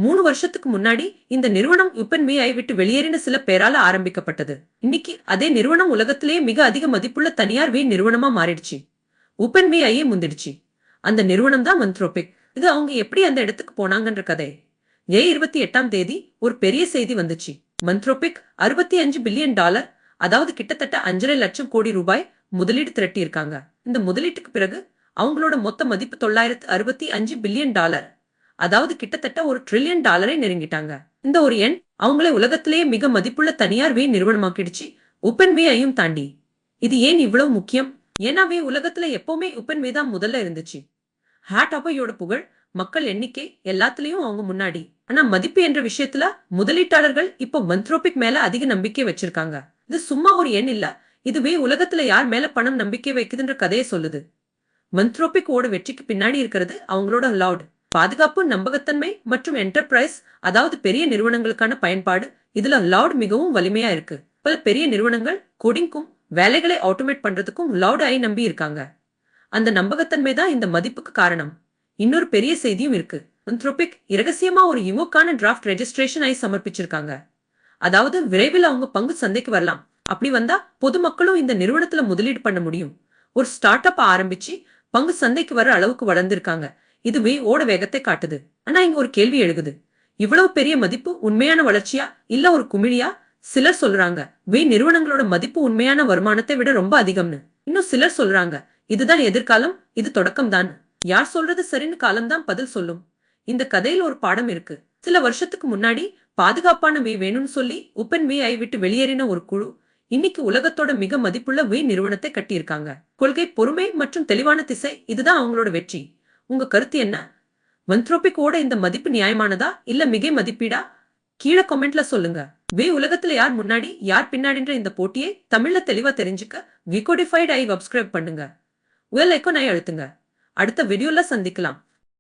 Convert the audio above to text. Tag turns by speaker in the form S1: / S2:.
S1: 3 வருஷத்துக்கு முன்னாடி இந்த நிறுவனம் OpenAI விட்டு வெளியேறின சில பேரால ஆரம்பிக்கப்பட்டது. இன்னைக்கு அதே நிறுவனம் உலகத்திலேயே மிக அதிக மதிப்புள்ள தனியார் நிறுவனமா மாறிடுச்சு. OpenAI முந்திடுச்சு. அந்த நிறுவனம் தான் Anthropic. இது அவங்க எப்படி அந்த இடத்துக்கு போனாங்கன்ற கதை. மே 28ஆம் தேதி ஒரு பெரிய செய்தி வந்துச்சு. Anthropic $65 பில்லியன், அதாவது கிட்டத்தட்ட 5.5 லட்சம் கோடி ரூபாய் முதலீடு திரட்டி இருக்காங்க. இந்த முதலீட்டுக்கு பிறகு அவங்களோட மொத்த மதிப்பு $965 பில்லியன், அதாவது கிட்டத்தட்ட $1 ட்ரில்லியன் நெருங்கிட்டாங்க. இந்த ஒரு எண் அவங்களே உலகத்திலேயே மிக மதிப்புள்ள தனியார் நிறுவனமாக்கிடுச்சு, OpenAI-யும் தாண்டி. இது ஏன் இவ்வளவு முக்கியம்? ஏன்னாவே உலகத்துல எப்பவுமே OpenAI தான் முதல்ல இருந்துச்சு. ஹேட்டாபையோட புகழ், மக்கள் எண்ணிக்கை எல்லாத்துலயும் அவங்க முன்னாடி. ஆனா மதிப்பு என்ற விஷயத்துல முதலீட்டாளர்கள் இப்போ Anthropic மேல அதிக நம்பிக்கை வச்சிருக்காங்க. இது சும்மா ஒரு எண் இல்ல, இதுவே உலகத்துல யார் மேல பணம் நம்பிக்கை வைக்குதுன்ற கதையை சொல்லுது. Anthropic ஓட வெற்றிக்கு பின்னாடி இருக்கிறது அவங்களோட கிளவுட் பாதுகாப்பு, நம்பகத்தன்மை மற்றும் என்டர்பிரைஸ், அதாவது பெரிய நிறுவனங்களுக்கான பயன்பாடு. இதுல கிளவுட் மிகவும் வலிமையா இருக்கு. பல பெரிய நிறுவனங்கள் கோடிங்கும் வேலைகளை ஆட்டோமேட் பண்றதுக்கும் கிளவுட் நம்பி இருக்காங்க. அந்த நம்பகத்தன்மை தான் இந்த மதிப்புக்கு காரணம். இன்னொரு பெரிய செய்தியும் இருக்கு. Anthropic இரகசியமா ஒரு யுவோக்கான டிராஃப்ட் ரெஜிஸ்ட்ரேஷன் சமர்ப்பிச்சிருக்காங்க. அதாவது விரைவில் அவங்க பங்கு சந்தைக்கு வரலாம். அப்படி வந்தா பொதுமக்களும் இந்த நிறுவனத்துல முதலீடு பண்ண முடியும். ஒரு ஸ்டார்ட் அப் ஆரம்பிச்சு பங்கு சந்தைக்கு வர அளவுக்கு வளர்ந்திருக்காங்க. இதுவே ஓட வேகத்தை காட்டுது. ஆனா இங்க ஒரு கேள்வி எழுகுது. இவ்வளவு பெரிய மதிப்பு உண்மையான வளர்ச்சியா இல்ல ஒரு குமிழியா? சிலர் சொல்றாங்க நிறுவனங்களோட மதிப்பு உண்மையான வருமானத்தை விட ரொம்ப அதிகம்னு. இன்னும் சிலர் சொல்றாங்க இதுதான் எதிர்காலம், இது தொடக்கம் தான். யார் சொல்றது சரின்னு காலம்தான் பதில் சொல்லும். இந்த கதையில் ஒரு பாடம் இருக்கு. சில வருஷத்துக்கு முன்னாடி பாதுகாப்பான வேணும்னு சொல்லி OpenAI விட்டு வெளியேறின ஒரு குழு இன்னைக்கு உலகத்தோட மிக மதிப்புள்ள நிறுவனத்தை கட்டியிருக்காங்க. கொள்கை, பொறுமை மற்றும் தெளிவான திசை, இதுதான் அவங்களோட வெற்றி. உங்க கருத்து என்ன? Anthropic ஓட இந்த மதிப்பு நியாயமானதா இல்ல மிகை மதிப்பீடா? கீழே கமெண்ட்ல சொல்லுங்க. உலகத்துல யார் முன்னாடி யார் பின்னாடின்ற இந்த போட்டியை தமிழ்ல தெளிவா தெரிஞ்சுக்க Decodified சப்ஸ்கிரைப் பண்ணுங்க. பெல் ஐகானை அழுத்துங்க. அடுத்த வீடியோல சந்திக்கலாம்.